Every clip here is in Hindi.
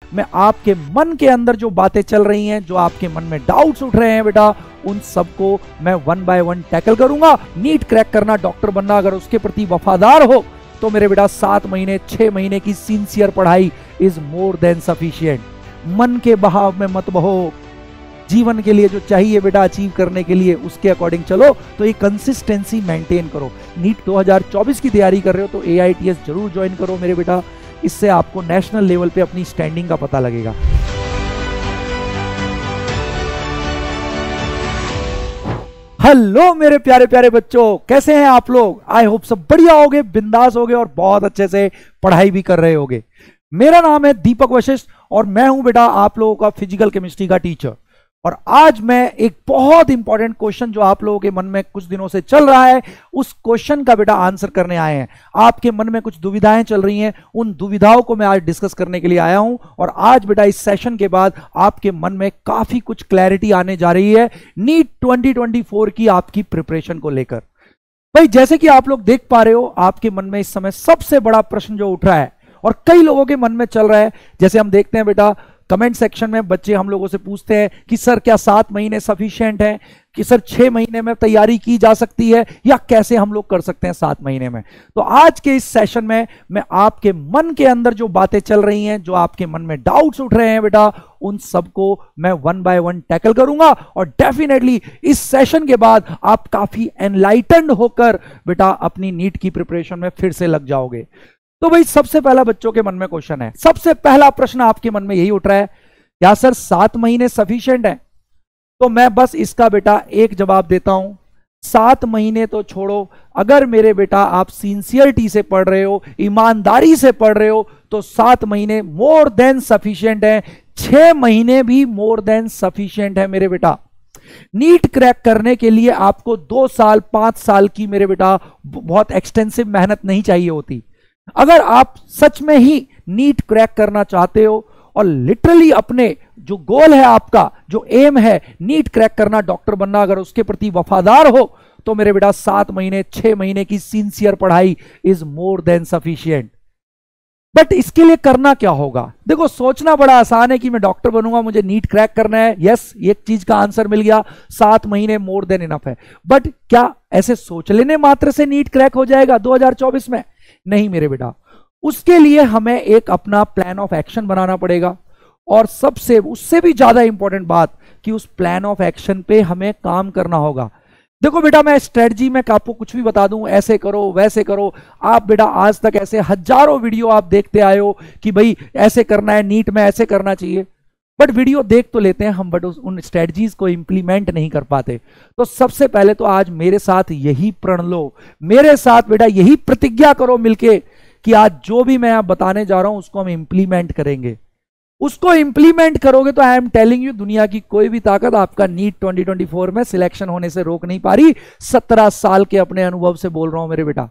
मैं आपके मन के अंदर जो बातें चल रही हैं, जो आपके मन में डाउट्स उठ रहे हैं बेटा, उन सबको मैं 1 बाय 1 टैकल करूंगा। नीट क्रैक करना, डॉक्टर बनना, अगर उसके प्रति वफादार हो तो मेरे बेटा 7 महीने 6 महीने की सिंसियर पढ़ाई इज मोर देन सफिशिएंट। मन के बहाव में मत बहो, जीवन के लिए जो चाहिए बेटा अचीव करने के लिए उसके अकॉर्डिंग चलो। तो ये कंसिस्टेंसी मेंटेन करो। नीट 2024 की तैयारी कर रहे हो तो AITS जरूर ज्वाइन करो मेरे बेटा, इससे आपको नेशनल लेवल पे अपनी स्टैंडिंग का पता लगेगा। हेलो मेरे प्यारे प्यारे बच्चों, कैसे हैं आप लोग? आई होप सब बढ़िया होगे, बिंदास होगे और बहुत अच्छे से पढ़ाई भी कर रहे होगे। मेरा नाम है दीपक वशिष्ठ और मैं हूं बेटा आप लोगों का फिजिकल केमिस्ट्री का टीचर। और आज मैं एक बहुत इंपॉर्टेंट क्वेश्चन जो आप लोगों के मन में कुछ दिनों से चल रहा है, उस क्वेश्चन का बेटा आंसर करने आए हैं। आपके मन में कुछ दुविधाएं चल रही हैं, उन दुविधाओं को मैं आज डिस्कस करने के लिए आया हूं। और आज बेटा इस सेशन के बाद आपके मन में काफी कुछ क्लैरिटी आने जा रही है नीट 2024 की आपकी प्रिपरेशन को लेकर। भाई जैसे कि आप लोग देख पा रहे हो, आपके मन में इस समय सबसे बड़ा प्रश्न जो उठ रहा है और कई लोगों के मन में चल रहा है, जैसे हम देखते हैं बेटा कमेंट सेक्शन में बच्चे हम लोगों से पूछते हैं कि सर क्या 7 महीने सफिशिएंट है, कि सर 6 महीने में तैयारी की जा सकती है, या कैसे हम लोग कर सकते हैं 7 महीने में। तो आज के इस सेशन में मैं आपके मन के अंदर जो बातें चल रही हैं, जो आपके मन में डाउट्स उठ रहे हैं बेटा, उन सबको मैं 1 बाय 1 टैकल करूंगा। और डेफिनेटली इस सेशन के बाद आप काफी एनलाइटन्ड होकर बेटा अपनी नीट की प्रिपरेशन में फिर से लग जाओगे। तो भाई सबसे पहला बच्चों के मन में क्वेश्चन है, सबसे पहला प्रश्न आपके मन में यही उठ रहा है, क्या सर 7 महीने सफिशिएंट है? तो मैं बस इसका बेटा एक जवाब देता हूं, 7 महीने तो छोड़ो, अगर मेरे बेटा आप सिंसियरिटी से पढ़ रहे हो, ईमानदारी से पढ़ रहे हो, तो 7 महीने मोर देन सफिशिएंट है। 6 महीने भी मोर देन सफिशिएंट है मेरे बेटा। नीट क्रैक करने के लिए आपको 2 साल 5 साल की मेरे बेटा बहुत एक्सटेंसिव मेहनत नहीं चाहिए होती। अगर आप सच में ही नीट क्रैक करना चाहते हो और लिटरली अपने जो गोल है, आपका जो एम है नीट क्रैक करना, डॉक्टर बनना, अगर उसके प्रति वफादार हो तो मेरे बेटा 7 महीने 6 महीने की सिंसियर पढ़ाई is more than sufficient. But इसके लिए करना क्या होगा? देखो सोचना बड़ा आसान है कि मैं डॉक्टर बनूंगा, मुझे नीट क्रैक करना है। यस, एक चीज का आंसर मिल गया, 7 महीने मोर देन इनफ है। बट क्या ऐसे सोच लेने मात्र से नीट क्रैक हो जाएगा 2024 में? नहीं मेरे बेटा, उसके लिए हमें एक अपना प्लान ऑफ एक्शन बनाना पड़ेगा। और सबसे उससे भी ज्यादा इंपॉर्टेंट बात कि उस प्लान ऑफ एक्शन पे हमें काम करना होगा। देखो बेटा, मैं स्ट्रेटजी में आपको कुछ भी बता दूं, ऐसे करो वैसे करो, आप बेटा आज तक ऐसे हजारों वीडियो आप देखते आए हो कि भाई ऐसे करना है, नीट में ऐसे करना चाहिए। बट वीडियो देख तो लेते हैं हम, बट उन स्ट्रेटजीज को इंप्लीमेंट नहीं कर पाते। तो सबसे पहले तो आज मेरे साथ यही प्रण लो, मेरे साथ बेटा यही प्रतिज्ञा करो मिलके कि आज जो भी मैं आप बताने जा रहा हूं उसको हम इंप्लीमेंट करेंगे। उसको इंप्लीमेंट करोगे तो आई एम टेलिंग यू, दुनिया की कोई भी ताकत आपका नीट 2024 में सिलेक्शन होने से रोक नहीं पा रही। 17 साल के अपने अनुभव से बोल रहा हूं मेरे बेटा।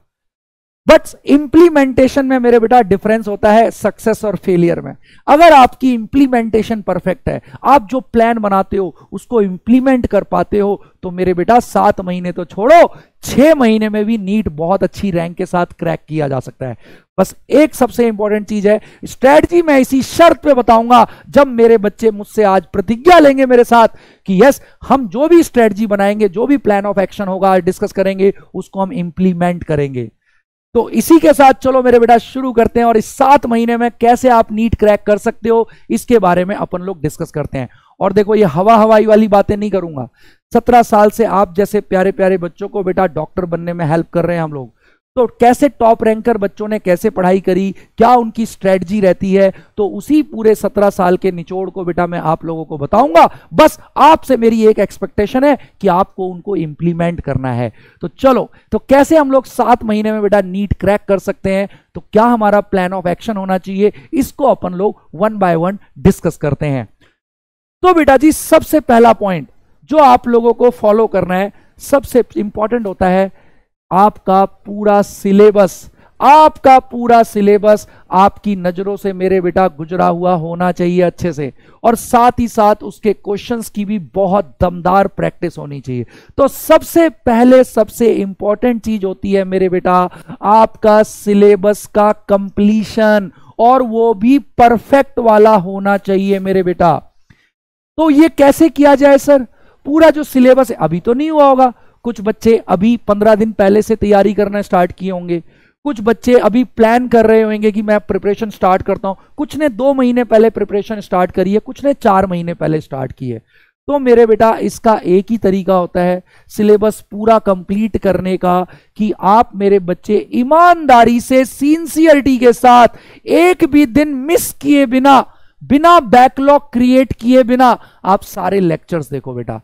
बट इंप्लीमेंटेशन में मेरे बेटा डिफरेंस होता है सक्सेस और फेलियर में। अगर आपकी इंप्लीमेंटेशन परफेक्ट है, आप जो प्लान बनाते हो उसको इंप्लीमेंट कर पाते हो, तो मेरे बेटा 7 महीने तो छोड़ो, 6 महीने में भी नीट बहुत अच्छी रैंक के साथ क्रैक किया जा सकता है। बस एक सबसे इंपॉर्टेंट चीज है, स्ट्रेटजी मैं इसी शर्त पे बताऊंगा जब मेरे बच्चे मुझसे आज प्रतिज्ञा लेंगे मेरे साथ कि यस, हम जो भी स्ट्रेटजी बनाएंगे, जो भी प्लान ऑफ एक्शन होगा, डिस्कस करेंगे, उसको हम इंप्लीमेंट करेंगे। तो इसी के साथ चलो मेरे बेटा शुरू करते हैं और इस 7 महीने में कैसे आप नीट क्रैक कर सकते हो इसके बारे में अपन लोग डिस्कस करते हैं। और देखो ये हवाई वाली बातें नहीं करूंगा। 17 साल से आप जैसे प्यारे प्यारे बच्चों को बेटा डॉक्टर बनने में हेल्प कर रहे हैं हम लोग। तो कैसे टॉप रैंकर बच्चों ने कैसे पढ़ाई करी, क्या उनकी स्ट्रेटजी रहती है, तो उसी पूरे 17 साल के निचोड़ को बेटा मैं आप लोगों को बताऊंगा। बस आपसे मेरी एक एक्सपेक्टेशन है कि आपको उनको इंप्लीमेंट करना है। तो चलो, तो कैसे हम लोग 7 महीने में बेटा नीट क्रैक कर सकते हैं, तो क्या हमारा प्लान ऑफ एक्शन होना चाहिए, इसको अपन लोग 1 बाय 1 डिस्कस करते हैं। तो बेटा जी सबसे पहला पॉइंट जो आप लोगों को फॉलो करना है, सबसे इंपॉर्टेंट होता है आपका पूरा सिलेबस। आपका पूरा सिलेबस आपकी नजरों से मेरे बेटा गुजरा हुआ होना चाहिए अच्छे से, और साथ ही साथ उसके क्वेश्चंस की भी बहुत दमदार प्रैक्टिस होनी चाहिए। तो सबसे पहले सबसे इंपॉर्टेंट चीज होती है मेरे बेटा आपका सिलेबस का कंप्लीशन और वो भी परफेक्ट वाला होना चाहिए मेरे बेटा। तो ये कैसे किया जाए सर? पूरा जो सिलेबस है, अभी तो नहीं हुआ होगा, कुछ बच्चे अभी 15 दिन पहले से तैयारी करना स्टार्ट किए होंगे, कुछ बच्चे अभी प्लान कर रहे होंगे कि मैं प्रिपरेशन स्टार्ट करता हूं, कुछ ने 2 महीने पहले प्रिपरेशन स्टार्ट करी है, कुछ ने 4 महीने पहले स्टार्ट की है। तो मेरे बेटा इसका एक ही तरीका होता है सिलेबस पूरा कंप्लीट करने का, कि आप मेरे बच्चे ईमानदारी से सिंसियरिटी के साथ एक भी दिन मिस किए बिना, बिना बैकलॉग क्रिएट किए बिना आप सारे लेक्चर्स देखो बेटा।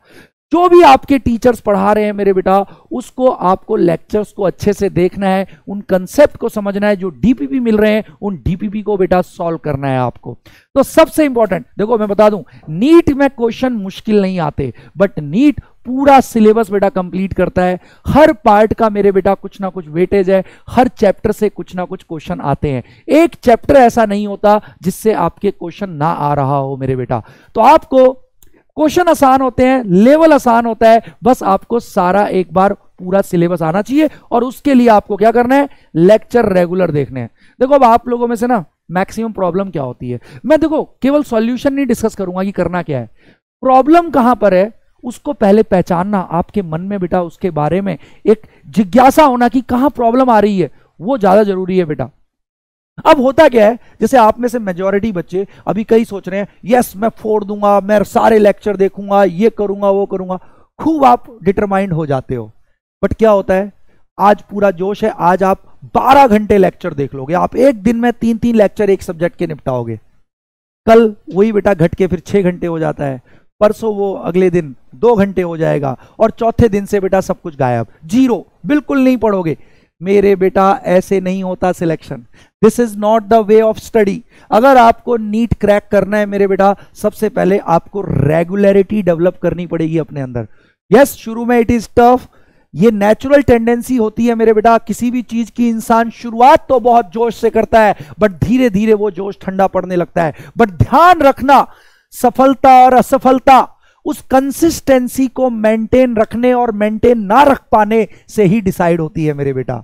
जो भी आपके टीचर्स पढ़ा रहे हैं मेरे बेटा, उसको आपको लेक्चर्स को अच्छे से देखना है, उन कंसेप्ट को समझना है, जो डीपीपी मिल रहे हैं उन डीपीपी को बेटा सॉल्व करना है आपको। तो सबसे इंपॉर्टेंट देखो, मैं बता दूं, नीट में क्वेश्चन मुश्किल नहीं आते, बट नीट पूरा सिलेबस बेटा कंप्लीट करता है। हर पार्ट का मेरे बेटा कुछ ना कुछ वेटेज है, हर चैप्टर से कुछ ना कुछ क्वेश्चन आते हैं। एक चैप्टर ऐसा नहीं होता जिससे आपके क्वेश्चन ना आ रहा हो मेरे बेटा। तो आपको क्वेश्चन आसान होते हैं, लेवल आसान होता है, बस आपको सारा एक बार पूरा सिलेबस आना चाहिए। और उसके लिए आपको क्या करना है? लेक्चर रेगुलर देखने हैं। देखो अब आप लोगों में से ना मैक्सिमम प्रॉब्लम क्या होती है, मैं देखो केवल सॉल्यूशन नहीं डिस्कस करूंगा कि करना क्या है, प्रॉब्लम कहां पर है उसको पहले पहचानना, आपके मन में बेटा उसके बारे में एक जिज्ञासा होना कि कहां प्रॉब्लम आ रही है, वो ज्यादा जरूरी है बेटा। अब होता क्या है, जैसे आप में से मेजॉरिटी बच्चे अभी कई सोच रहे हैं यस मैं फोड़ दूंगा, मैं सारे लेक्चर देखूंगा, ये करूंगा वो करूंगा, खूब आप डिटरमाइंड हो जाते हो। बट क्या होता है, आज पूरा जोश है, आज आप 12 घंटे लेक्चर देख लोगे, आप एक दिन में 3-3 लेक्चर एक सब्जेक्ट के निपटाओगे। कल वही बेटा घट के फिर 6 घंटे हो जाता है, परसों वो अगले दिन 2 घंटे हो जाएगा, और चौथे दिन से बेटा सब कुछ गायब, जीरो, बिल्कुल नहीं पढ़ोगे। मेरे बेटा ऐसे नहीं होता selection, this is not the way of study. अगर आपको नीट क्रैक करना है मेरे बेटा, सबसे पहले आपको रेगुलरिटी डेवलप करनी पड़ेगी अपने अंदर। यस शुरू में इट इज टफ, ये नेचुरल टेंडेंसी होती है मेरे बेटा, किसी भी चीज की इंसान शुरुआत तो बहुत जोश से करता है, बट धीरे धीरे वो जोश ठंडा पड़ने लगता है। बट ध्यान रखना, सफलता और असफलता उस कंसिस्टेंसी को मेंटेन रखने और मेंटेन ना रख पाने से ही डिसाइड होती है मेरे बेटा।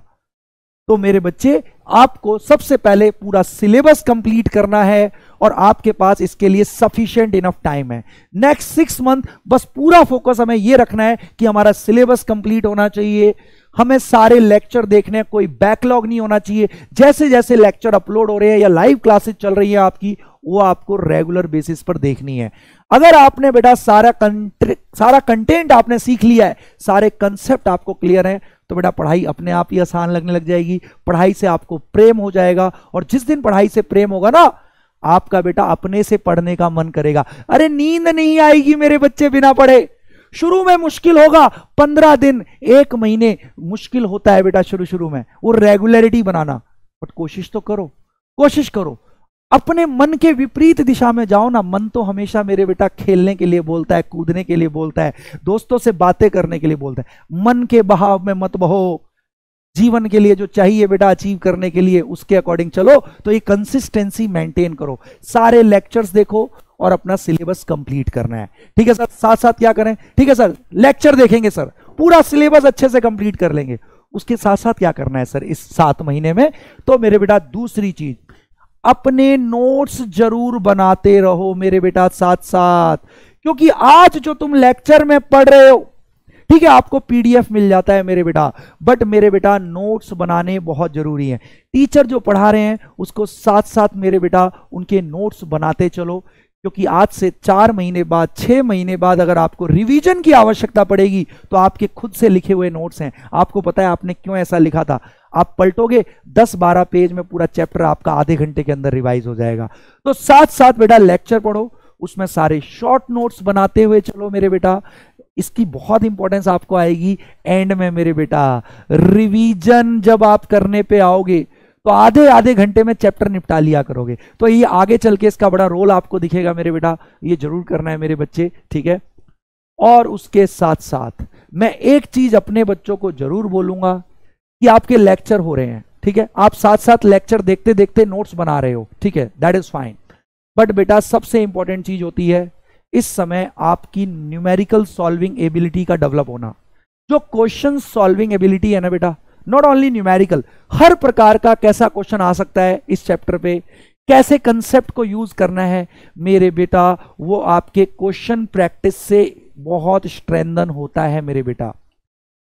तो मेरे बच्चे, आपको सबसे पहले पूरा सिलेबस कंप्लीट करना है, और आपके पास इसके लिए सफिशिएंट इनफ टाइम है। नेक्स्ट 6 मंथ बस पूरा फोकस हमें यह रखना है कि हमारा सिलेबस कंप्लीट होना चाहिए, हमें सारे लेक्चर देखने, कोई बैकलॉग नहीं होना चाहिए। जैसे जैसे लेक्चर अपलोड हो रहे हैं या लाइव क्लासेस चल रही है आपकी, वो आपको रेगुलर बेसिस पर देखनी है। अगर आपने बेटा सारा कंटेंट आपने सीख लिया है, सारे कंसेप्ट आपको क्लियर है, तो बेटा पढ़ाई अपने आप ही आसान लगने लग जाएगी, पढ़ाई से आपको प्रेम हो जाएगा। और जिस दिन पढ़ाई से प्रेम होगा ना, आपका बेटा अपने से पढ़ने का मन करेगा। अरे नींद नहीं आएगी मेरे बच्चे बिना पढ़े। शुरू में मुश्किल होगा, 15 दिन 1 महीने मुश्किल होता है बेटा शुरू में, वो रेगुलरिटी बनाना। बट कोशिश तो करो, कोशिश करो, अपने मन के विपरीत दिशा में जाओ ना। मन तो हमेशा मेरे बेटा खेलने के लिए बोलता है, कूदने के लिए बोलता है, दोस्तों से बातें करने के लिए बोलता है। मन के बहाव में मत बहो, जीवन के लिए जो चाहिए बेटा अचीव करने के लिए उसके अकॉर्डिंग चलो। तो ये कंसिस्टेंसी मेंटेन करो, सारे लेक्चर्स देखो और अपना सिलेबस कंप्लीट करना है। ठीक है सर, साथ साथ क्या करें? ठीक है सर, लेक्चर देखेंगे सर, पूरा सिलेबस अच्छे से कंप्लीट कर लेंगे। उसके साथ साथ क्या करना है सर इस 7 महीने में? तो मेरे बेटा दूसरी चीज, अपने नोट्स जरूर बनाते रहो मेरे बेटा साथ साथ। क्योंकि आज जो तुम लेक्चर में पढ़ रहे हो, ठीक है, आपको पीडीएफ मिल जाता है मेरे बेटा, बट मेरे बेटा नोट्स बनाने बहुत जरूरी है। टीचर जो पढ़ा रहे हैं उसको साथ साथ मेरे बेटा उनके नोट्स बनाते चलो। क्योंकि आज से 4 महीने बाद, 6 महीने बाद अगर आपको रिवीजन की आवश्यकता पड़ेगी, तो आपके खुद से लिखे हुए नोट्स हैं, आपको पता है आपने क्यों ऐसा लिखा था, आप पलटोगे 10-12 पेज में पूरा चैप्टर आपका आधे घंटे के अंदर रिवाइज हो जाएगा। तो साथ साथ बेटा लेक्चर पढ़ो, उसमें सारे शॉर्ट नोट्स बनाते हुए चलो मेरे बेटा। इसकी बहुत इंपॉर्टेंस आपको आएगी एंड में मेरे बेटा। रिवीजन जब आप करने पे आओगे तो आधे आधे घंटे में चैप्टर निपटा लिया करोगे। तो ये आगे चल के इसका बड़ा रोल आपको दिखेगा मेरे बेटा, ये जरूर करना है मेरे बच्चे, ठीक है। और उसके साथ साथ मैं एक चीज अपने बच्चों को जरूर बोलूंगा कि आपके लेक्चर हो रहे हैं, ठीक है, आप साथ साथ लेक्चर देखते देखते नोट्स बना रहे हो, ठीक है, दैट इज फाइन। बट बेटा सबसे इंपॉर्टेंट चीज होती है इस समय आपकी न्यूमेरिकल सॉल्विंग एबिलिटी का डेवलप होना। जो क्वेश्चन सॉल्विंग एबिलिटी है ना बेटा, नॉट ओनली न्यूमेरिकल, हर प्रकार का कैसा क्वेश्चन आ सकता है इस चैप्टर पे, कैसे कंसेप्ट को यूज करना है मेरे बेटा, वो आपके क्वेश्चन प्रैक्टिस से बहुत स्ट्रेंथन होता है मेरे बेटा।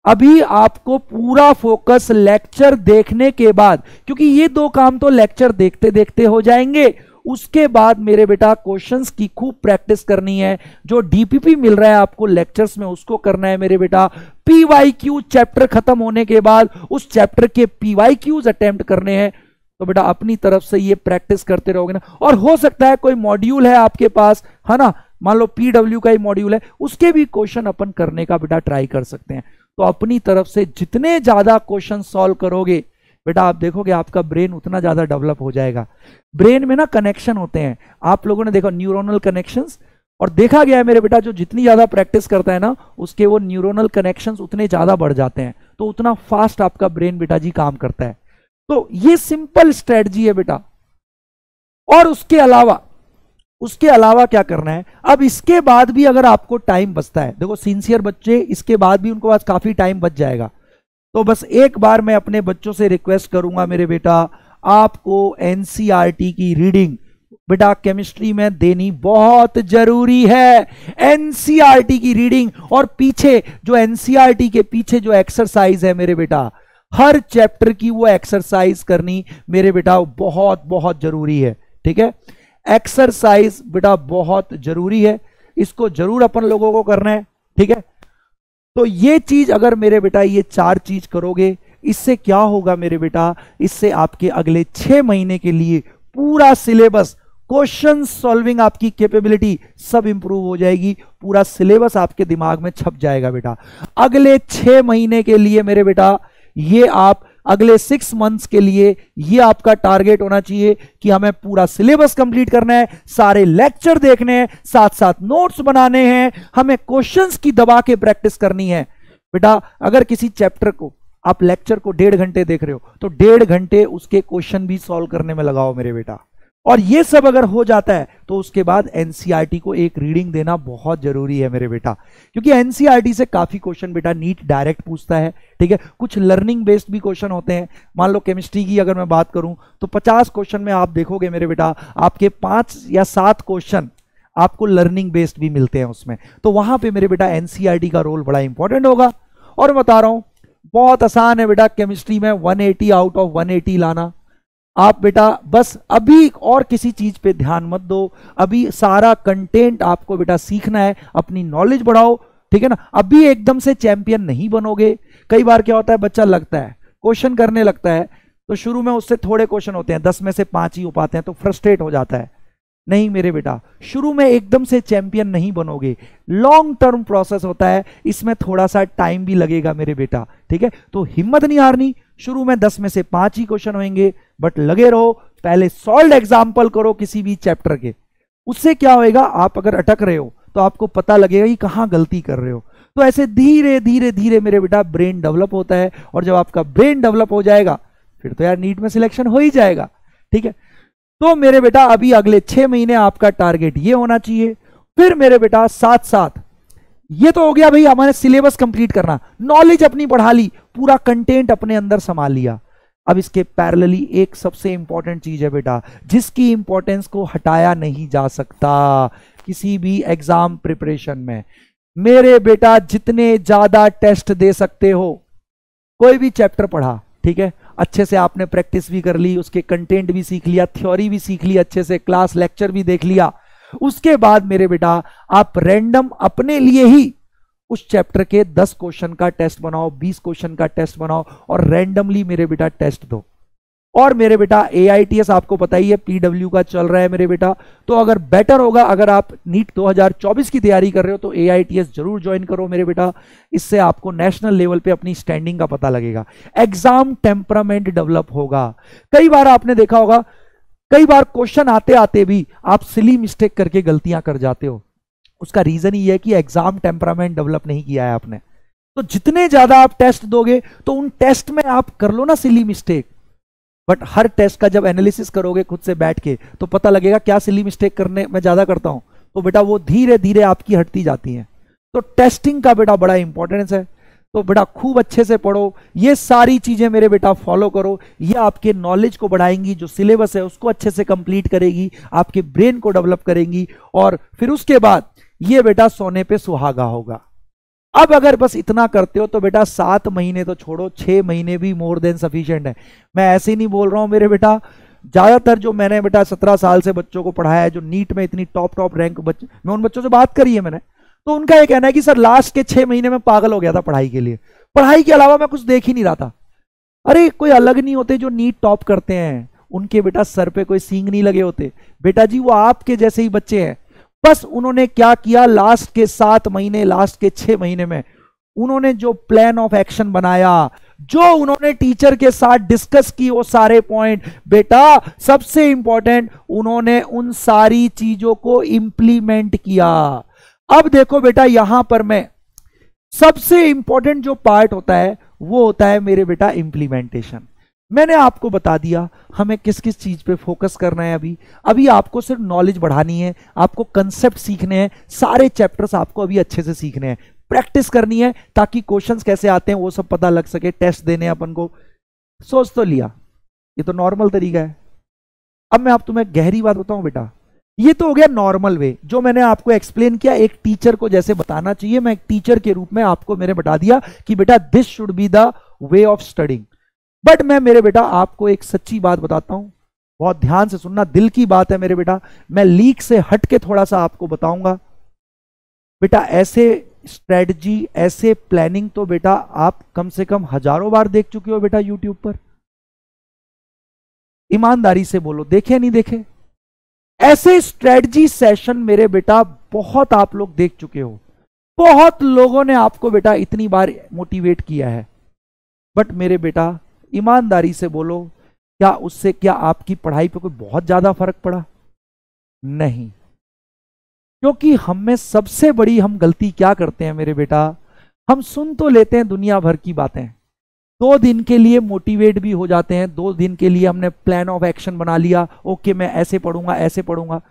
अभी आपको पूरा फोकस लेक्चर देखने के बाद, क्योंकि ये दो काम तो लेक्चर देखते देखते हो जाएंगे, उसके बाद मेरे बेटा क्वेश्चंस की खूब प्रैक्टिस करनी है। जो डीपीपी मिल रहा है आपको लेक्चर्स में उसको करना है मेरे बेटा। पीवाईक्यू चैप्टर खत्म होने के बाद उस चैप्टर के पीवाईक्यूज अटेम्प्ट करने हैं। तो बेटा अपनी तरफ से ये प्रैक्टिस करते रहोगे ना, और हो सकता है कोई मॉड्यूल है आपके पास, है ना, मान लो पीडब्ल्यू का ही मॉड्यूल है, उसके भी क्वेश्चन अपन करने का बेटा ट्राई कर सकते हैं। तो अपनी तरफ से जितने ज्यादा क्वेश्चन सॉल्व करोगे बेटा, आप देखोगे आपका ब्रेन उतना ज्यादा डेवलप हो जाएगा। ब्रेन में ना कनेक्शन होते हैं, आप लोगों ने देखा न्यूरोनल कनेक्शंस, और देखा गया है मेरे बेटा जो जितनी ज्यादा प्रैक्टिस करता है ना उसके वो न्यूरोनल कनेक्शंस उतने ज्यादा बढ़ जाते हैं, तो उतना फास्ट आपका ब्रेन बेटा जी काम करता है। तो ये सिंपल स्ट्रेटजी है बेटा। और उसके अलावा क्या करना है, अब इसके बाद भी अगर आपको टाइम बचता है, देखो सिंसियर बच्चे इसके बाद भी उनको पास काफी टाइम बच जाएगा, तो बस एक बार मैं अपने बच्चों से रिक्वेस्ट करूंगा मेरे बेटा, आपको एनसीईआरटी की रीडिंग बेटा केमिस्ट्री में देनी बहुत जरूरी है। एनसीईआरटी की रीडिंग, और पीछे जो एनसीईआरटी के पीछे जो एक्सरसाइज है मेरे बेटा, हर चैप्टर की वो एक्सरसाइज करनी मेरे बेटा बहुत बहुत जरूरी है। ठीक है, एक्सरसाइज बेटा बहुत जरूरी है, इसको जरूर अपन लोगों को करना है। ठीक है, तो ये चीज अगर मेरे बेटा ये 4 चीज करोगे, इससे क्या होगा मेरे बेटा, इससे आपके अगले 6 महीने के लिए पूरा सिलेबस, क्वेश्चन सॉल्विंग आपकी कैपेबिलिटी सब इंप्रूव हो जाएगी, पूरा सिलेबस आपके दिमाग में छप जाएगा बेटा। अगले 6 महीने के लिए मेरे बेटा, ये आप अगले 6 मंथ्स के लिए ये आपका टारगेट होना चाहिए कि हमें पूरा सिलेबस कंप्लीट करना है, सारे लेक्चर देखने हैं, साथ साथ नोट्स बनाने हैं, हमें क्वेश्चंस की दबा के प्रैक्टिस करनी है बेटा। अगर किसी चैप्टर को आप लेक्चर को 1.5 घंटे देख रहे हो तो 1.5 घंटे उसके क्वेश्चन भी सॉल्व करने में लगाओ मेरे बेटा। और ये सब अगर हो जाता है तो उसके बाद एनसीईआरटी को एक रीडिंग देना बहुत जरूरी है मेरे बेटा, क्योंकि एनसीईआरटी से काफी क्वेश्चन बेटा नीट डायरेक्ट पूछता है। ठीक है, कुछ लर्निंग बेस्ड भी क्वेश्चन होते हैं। मान लो केमिस्ट्री की अगर मैं बात करूं तो 50 क्वेश्चन में आप देखोगे मेरे बेटा, आपके 5 या 7 क्वेश्चन आपको लर्निंग बेस्ड भी मिलते हैं उसमें, तो वहां पे मेरे बेटा एनसीईआरटी का रोल बड़ा इंपॉर्टेंट होगा। और बता रहा हूं बहुत आसान है बेटा केमिस्ट्री में 180 आउट ऑफ 180 लाना। आप बेटा बस अभी और किसी चीज पे ध्यान मत दो, अभी सारा कंटेंट आपको बेटा सीखना है, अपनी नॉलेज बढ़ाओ। ठीक है ना, अभी एकदम से चैंपियन नहीं बनोगे। कई बार क्या होता है, बच्चा लगता है क्वेश्चन करने लगता है तो शुरू में उससे थोड़े क्वेश्चन होते हैं, 10 में से 5 ही हो पाते हैं, तो फ्रस्ट्रेट हो जाता है। नहीं मेरे बेटा, शुरू में एकदम से चैंपियन नहीं बनोगे, लॉन्ग टर्म प्रोसेस होता है, इसमें थोड़ा सा टाइम भी लगेगा मेरे बेटा। ठीक है, तो हिम्मत नहीं हारनी, शुरू में 10 में से 5 ही क्वेश्चन होंगे, बट लगे रहो, पहले सॉल्व एग्जाम्पल करो किसी भी चैप्टर के। उससे क्या होएगा, आप अगर अटक रहे हो तो आपको पता लगेगा कि कहां गलती कर रहे हो। तो ऐसे धीरे धीरे धीरे मेरे बेटा ब्रेन डेवलप होता है, और जब आपका ब्रेन डेवलप हो जाएगा फिर तो यार नीट में सिलेक्शन हो ही जाएगा। ठीक है, तो मेरे बेटा अभी अगले 6 महीने आपका टारगेट ये होना चाहिए। फिर मेरे बेटा साथ साथ ये तो हो गया भाई हमारे सिलेबस कंप्लीट करना, नॉलेज अपनी बढ़ा ली, पूरा कंटेंट अपने अंदर संभाल लिया। अब इसके पैरेलली एक सबसे इंपॉर्टेंट चीज है बेटा, जिसकी इंपॉर्टेंस को हटाया नहीं जा सकता किसी भी एग्जाम प्रिपरेशन में। मेरे बेटा जितने ज्यादा टेस्ट दे सकते हो, कोई भी चैप्टर पढ़ा, ठीक है, अच्छे से आपने प्रैक्टिस भी कर ली, उसके कंटेंट भी सीख लिया, थ्योरी भी सीख ली अच्छे से, क्लास लेक्चर भी देख लिया, उसके बाद मेरे बेटा आप रैंडम अपने लिए ही उस चैप्टर के 10 क्वेश्चन का टेस्ट बनाओ, 20 क्वेश्चन का टेस्ट बनाओ, और रैंडमली मेरे बेटा टेस्ट दो। और मेरे बेटा AITS आपको पता ही है PW का चल रहा है मेरे बेटा, तो अगर बेटर होगा अगर आप नीट 2024 की तैयारी कर रहे हो तो AITS जरूर ज्वाइन करो मेरे बेटा। इससे आपको नेशनल लेवल पे अपनी स्टैंडिंग का पता लगेगा, एग्जाम टेम्परामेंट डेवलप होगा। कई बार आपने देखा होगा, कई बार क्वेश्चन आते आते भी आप सिली मिस्टेक करके गलतियां कर जाते हो, उसका रीजन ये है कि एग्जाम टेम्परामेंट डेवलप नहीं किया है आपने। तो जितने ज्यादा आप टेस्ट दोगे तो उन टेस्ट में आप कर लो ना सिली मिस्टेक, बट हर टेस्ट का जब एनालिसिस करोगे खुद से बैठ के तो पता लगेगा क्या सिली मिस्टेक करने में ज्यादा करता हूं, तो बेटा वो धीरे धीरे आपकी हटती जाती है। तो टेस्टिंग का बेटा बड़ा इंपॉर्टेंस है। तो बेटा खूब अच्छे से पढ़ो, ये सारी चीजें मेरे बेटा फॉलो करो, ये आपके नॉलेज को बढ़ाएंगी, जो सिलेबस है उसको अच्छे से कंप्लीट करेगी, आपके ब्रेन को डेवलप करेंगी, और फिर उसके बाद ये बेटा सोने पे सुहागा होगा। अब अगर बस इतना करते हो तो बेटा 7 महीने तो छोड़ो, 6 महीने भी मोर देन सफिशिएंट है। मैं ऐसे ही नहीं बोल रहा हूं मेरे बेटा, ज्यादातर जो मैंने बेटा 17 साल से बच्चों को पढ़ाया है, जो नीट में इतनी टॉप रैंक बच्चे, मैं उन बच्चों से बात करी है मैंने, तो उनका ये कहना है कि सर लास्ट के 6 महीने में पागल हो गया था पढ़ाई के लिए, पढ़ाई के अलावा मैं कुछ देख ही नहीं रहा था। अरे कोई अलग नहीं होते जो नीट टॉप करते हैं, उनके बेटा सर पे कोई सींग नहीं लगे होते, बेटा जी वो आपके जैसे ही बच्चे हैं। बस उन्होंने क्या किया, लास्ट के 7 महीने, लास्ट के 6 महीने में उन्होंने जो प्लान ऑफ एक्शन बनाया, जो उन्होंने टीचर के साथ डिस्कस की वो सारे पॉइंट, बेटा सबसे इंपॉर्टेंट उन्होंने उन सारी चीजों को इंप्लीमेंट किया। अब देखो बेटा यहां पर मैं सबसे इंपॉर्टेंट जो पार्ट होता है वो होता है मेरे बेटा इंप्लीमेंटेशन। मैंने आपको बता दिया हमें किस किस चीज पे फोकस करना है। अभी आपको सिर्फ नॉलेज बढ़ानी है, आपको कंसेप्ट सीखने हैं, सारे चैप्टर्स आपको अभी अच्छे से सीखने हैं, प्रैक्टिस करनी है ताकि क्वेश्चंस कैसे आते हैं वो सब पता लग सके, टेस्ट देने अपन को। सोच तो लिया, ये तो नॉर्मल तरीका है। अब मैं आप तुम्हें गहरी बात बताऊं बेटा, ये तो हो गया नॉर्मल वे जो मैंने आपको एक्सप्लेन किया, एक टीचर को जैसे बताना चाहिए, मैं एक टीचर के रूप में आपको मैंने बता दिया कि बेटा this should be the way of studying. But मैं मेरे बेटा आपको एक सच्ची बात बताता हूं, बहुत ध्यान से सुनना, दिल की बात है मेरे बेटा, मैं लीक से हट के थोड़ा सा आपको बताऊंगा। बेटा ऐसे स्ट्रेटजी, ऐसे प्लानिंग तो बेटा आप कम से कम हजारों बार देख चुके हो बेटा यूट्यूब पर। ईमानदारी से बोलो, देखे नहीं देखे? ऐसे स्ट्रेटजी सेशन मेरे बेटा बहुत आप लोग देख चुके हो, बहुत लोगों ने आपको बेटा इतनी बार मोटिवेट किया है। बट मेरे बेटा ईमानदारी से बोलो, क्या उससे क्या आपकी पढ़ाई पे कोई बहुत ज्यादा फर्क पड़ा? नहीं। क्योंकि हम में सबसे बड़ी हम गलती क्या करते हैं मेरे बेटा, हम सुन तो लेते हैं दुनिया भर की बातें, 2 दिन के लिए मोटिवेट भी हो जाते हैं, 2 दिन के लिए हमने प्लान ऑफ एक्शन बना लिया, ओके मैं ऐसे पढ़ूंगा ऐसे पढ़ूंगा।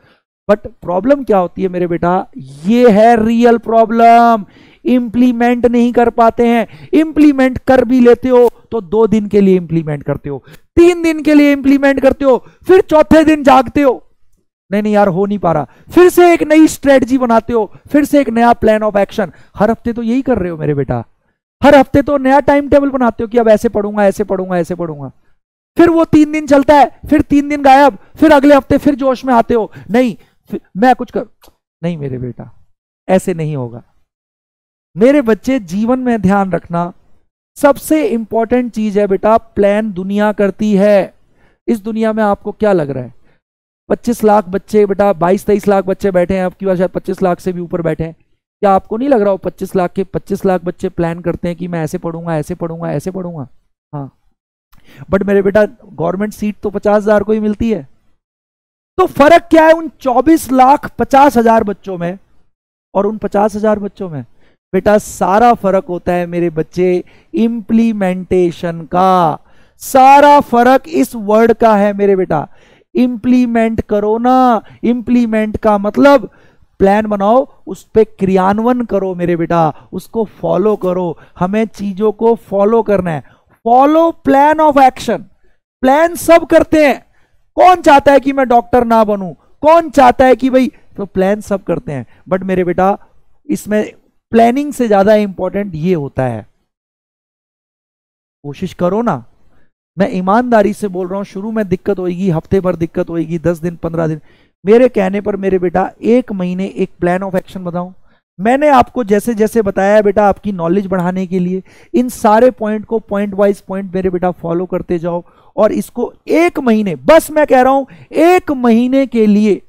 बट प्रॉब्लम क्या होती है मेरे बेटा, ये है रियल प्रॉब्लम, इंप्लीमेंट नहीं कर पाते हैं। इंप्लीमेंट कर भी लेते हो तो 2 दिन के लिए इंप्लीमेंट करते हो, 3 दिन के लिए इंप्लीमेंट करते हो, फिर चौथे दिन जागते हो, नहीं नहीं यार हो नहीं पा रहा, फिर से एक नई स्ट्रेटजी बनाते हो, फिर से एक नया प्लान ऑफ एक्शन। हर हफ्ते तो यही कर रहे हो मेरे बेटा, हर हफ्ते तो नया टाइम टेबल बनाते हो कि अब ऐसे पढ़ूंगा ऐसे पढ़ूंगा ऐसे पढ़ूंगा, फिर वो 3 दिन चलता है, फिर 3 दिन गायब, फिर अगले हफ्ते फिर जोश में आते हो, नहीं मैं कुछ कर, नहीं मेरे बेटा ऐसे नहीं होगा। मेरे बच्चे जीवन में ध्यान रखना, सबसे इंपॉर्टेंट चीज है बेटा प्लान दुनिया करती है। इस दुनिया में आपको क्या लग रहा है, 25 लाख बच्चे बेटा, 22-23 लाख बच्चे बैठे हैं, आपकी बार शायद 25 लाख से भी ऊपर बैठे हैं, क्या आपको नहीं लग रहा हो 25 लाख के 25 लाख बच्चे प्लान करते हैं कि मैं ऐसे पढ़ूंगा ऐसे पढ़ूंगा ऐसे पढ़ूंगा? हाँ, बट मेरे बेटा गवर्नमेंट सीट तो 50,000 को ही मिलती है। तो फर्क क्या है उन 24,50,000 बच्चों में और उन 50,000 बच्चों में? बेटा सारा फर्क होता है मेरे बच्चे इंप्लीमेंटेशन का, सारा फर्क इस वर्ड का है मेरे बेटा। इंप्लीमेंट करो ना, इंप्लीमेंट का मतलब प्लान बनाओ, उस पर क्रियान्वयन करो मेरे बेटा, उसको फॉलो करो। हमें चीजों को फॉलो करना है, follow plan of action. Plan सब करते हैं, कौन चाहता है कि मैं डॉक्टर ना बनूं, कौन चाहता है कि भाई, तो प्लान सब करते हैं, बट मेरे बेटा इसमें प्लानिंग से ज्यादा इंपॉर्टेंट ये होता है, कोशिश करो ना। मैं ईमानदारी से बोल रहा हूं, शुरू में दिक्कत होगी, हफ्ते भर दिक्कत होगी, 10 दिन 15 दिन, मेरे कहने पर मेरे बेटा 1 महीने एक प्लान ऑफ एक्शन बताऊं। मैंने आपको जैसे जैसे बताया है बेटा आपकी नॉलेज बढ़ाने के लिए, इन सारे पॉइंट को पॉइंट वाइज पॉइंट मेरे बेटा फॉलो करते जाओ, और इसको 1 महीने, बस मैं कह रहा हूं 1 महीने के लिए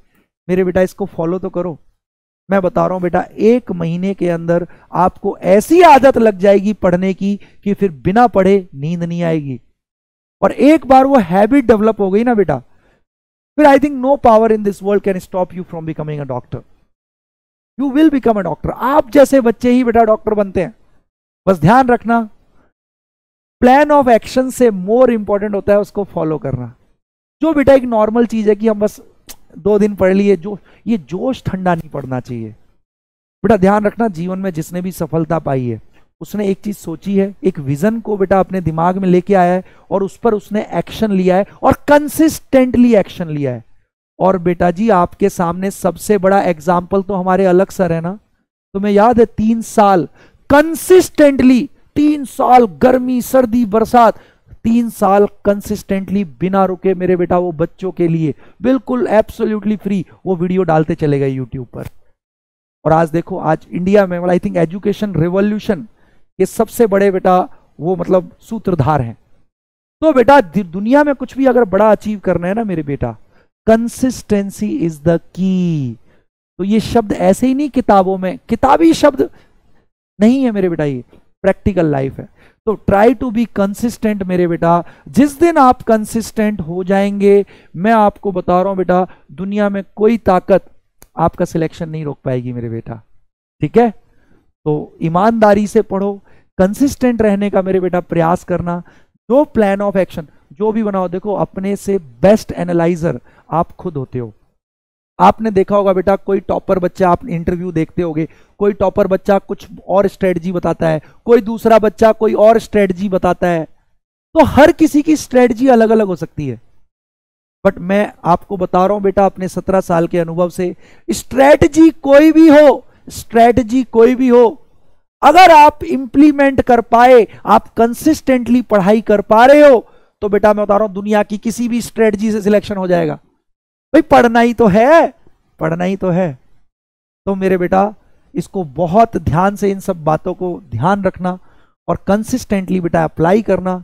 मेरे बेटा इसको फॉलो तो करो। मैं बता रहा हूं बेटा 1 महीने के अंदर आपको ऐसी आदत लग जाएगी पढ़ने की कि फिर बिना पढ़े नींद नहीं आएगी, और एक बार वो हैबिट डेवलप हो गई ना बेटा, फिर I think no power in this world can stop you from becoming a doctor. You will become a doctor. आप जैसे बच्चे ही बेटा डॉक्टर बनते हैं। बस ध्यान रखना, प्लान ऑफ एक्शन से मोर इंपॉर्टेंट होता है उसको फॉलो करना। जो बेटा एक नॉर्मल चीज है कि हम बस 2 दिन पढ़ लिए, जो ये जोश ठंडा नहीं पड़ना चाहिए बेटा। ध्यान रखना, जीवन में जिसने भी सफलता पाई है उसने एक चीज सोची है, एक विजन को बेटा अपने दिमाग में लेके आया है और उस पर उसने एक्शन लिया है और कंसिस्टेंटली एक्शन लिया है। और बेटा जी आपके सामने सबसे बड़ा एग्जाम्पल तो हमारे अलग सर है ना। तुम्हें याद है 3 साल कंसिस्टेंटली, 3 साल गर्मी सर्दी बरसात, 3 साल कंसिस्टेंटली बिना रुके मेरे बेटा वो बच्चों के लिए बिल्कुल एब्सोल्युटली फ्री वो वीडियो डालते चले गए यूट्यूब पर। और आज देखो, आज इंडिया में आई थिंक एजुकेशन रिवॉल्यूशन ये सबसे बड़े बेटा वो मतलब सूत्रधार हैं। तो बेटा दुनिया में कुछ भी अगर बड़ा अचीव करना है ना मेरे बेटा, कंसिस्टेंसी इज द की। तो ये शब्द ऐसे ही नहीं किताबों में, किताबी शब्द नहीं है मेरे बेटा, ये प्रैक्टिकल लाइफ है। तो ट्राई टू बी कंसिस्टेंट मेरे बेटा। जिस दिन आप कंसिस्टेंट हो जाएंगे, मैं आपको बता रहा हूं बेटा, दुनिया में कोई ताकत आपका सिलेक्शन नहीं रोक पाएगी मेरे बेटा। ठीक है, तो ईमानदारी से पढ़ो, कंसिस्टेंट रहने का मेरे बेटा प्रयास करना, जो प्लान ऑफ एक्शन जो भी बनाओ, देखो अपने से बेस्ट एनालाइजर आप खुद होते हो। आपने देखा होगा बेटा, कोई टॉपर बच्चा, आप इंटरव्यू देखते होगे, कोई टॉपर बच्चा कुछ और स्ट्रेटजी बताता है, कोई दूसरा बच्चा कोई और स्ट्रेटजी बताता है। तो हर किसी की स्ट्रेटजी अलग अलग हो सकती है, बट मैं आपको बता रहा हूं बेटा अपने 17 साल के अनुभव से, स्ट्रेटजी कोई भी हो, स्ट्रेटजी कोई भी हो, अगर आप इंप्लीमेंट कर पाए, आप कंसिस्टेंटली पढ़ाई कर पा रहे हो, तो बेटा मैं बता रहा हूं दुनिया की किसी भी स्ट्रेटजी से सिलेक्शन हो जाएगा। भाई पढ़ना ही तो है, पढ़ना ही तो है। तो मेरे बेटा इसको बहुत ध्यान से, इन सब बातों को ध्यान रखना और कंसिस्टेंटली बेटा अप्लाई करना।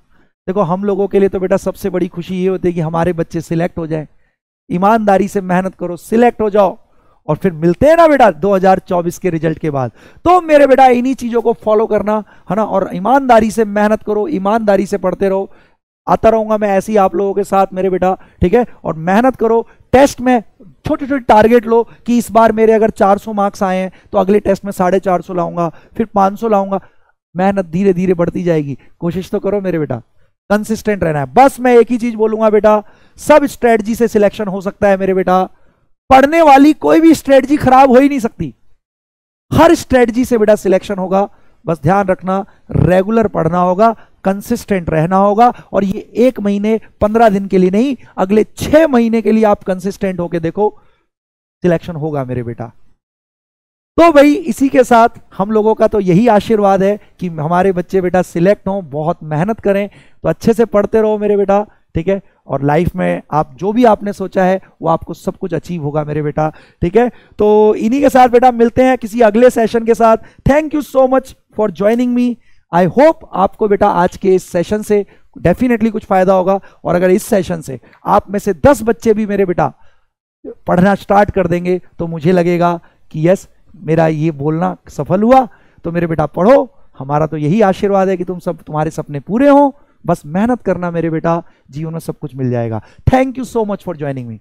देखो हम लोगों के लिए तो बेटा सबसे बड़ी खुशी ये होती है कि हमारे बच्चे सिलेक्ट हो जाए। ईमानदारी से मेहनत करो, सिलेक्ट हो जाओ, और फिर मिलते हैं ना बेटा 2024 के रिजल्ट के बाद। तो मेरे बेटा इन्हीं चीजों को फॉलो करना है ना, और ईमानदारी से मेहनत करो, ईमानदारी से पढ़ते रहो। आता रहूंगा मैं ऐसे ही आप लोगों के साथ मेरे बेटा, ठीक है। और मेहनत करो, टेस्ट में छोटे छोटे टारगेट लो कि इस बार मेरे अगर 400 मार्क्स आए हैं तो अगले टेस्ट में 450 लाऊंगा, फिर 500 लाऊंगा। मेहनत धीरे धीरे बढ़ती जाएगी, कोशिश तो करो मेरे बेटा, कंसिस्टेंट रहना है। बस मैं एक ही चीज बोलूंगा बेटा, सब स्ट्रेटजी से सिलेक्शन हो सकता है मेरे बेटा, पढ़ने वाली कोई भी स्ट्रेटजी खराब हो ही नहीं सकती, हर स्ट्रेटजी से बेटा सिलेक्शन होगा। बस ध्यान रखना, रेगुलर पढ़ना होगा, कंसिस्टेंट रहना होगा, और ये 1 महीने 15 दिन के लिए नहीं, अगले 6 महीने के लिए आप कंसिस्टेंट होके देखो, सिलेक्शन होगा मेरे बेटा। तो भाई इसी के साथ हम लोगों का तो यही आशीर्वाद है कि हमारे बच्चे बेटा सिलेक्ट हों, बहुत मेहनत करें, तो अच्छे से पढ़ते रहो मेरे बेटा, ठीक है। और लाइफ में आप जो भी आपने सोचा है वो आपको सब कुछ अचीव होगा मेरे बेटा, ठीक है। तो इन्हीं के साथ बेटा मिलते हैं किसी अगले सेशन के साथ। Thank you so much for joining me. I hope आपको बेटा आज के इस सेशन से डेफिनेटली कुछ फायदा होगा, और अगर इस सेशन से आप में से 10 बच्चे भी मेरे बेटा पढ़ना स्टार्ट कर देंगे तो मुझे लगेगा कि यस, मेरा ये बोलना सफल हुआ। तो मेरे बेटा पढ़ो, हमारा तो यही आशीर्वाद है कि तुम्हारे सपने पूरे हों। बस मेहनत करना मेरे बेटा, जीवन में सब कुछ मिल जाएगा। Thank you so much for joining me.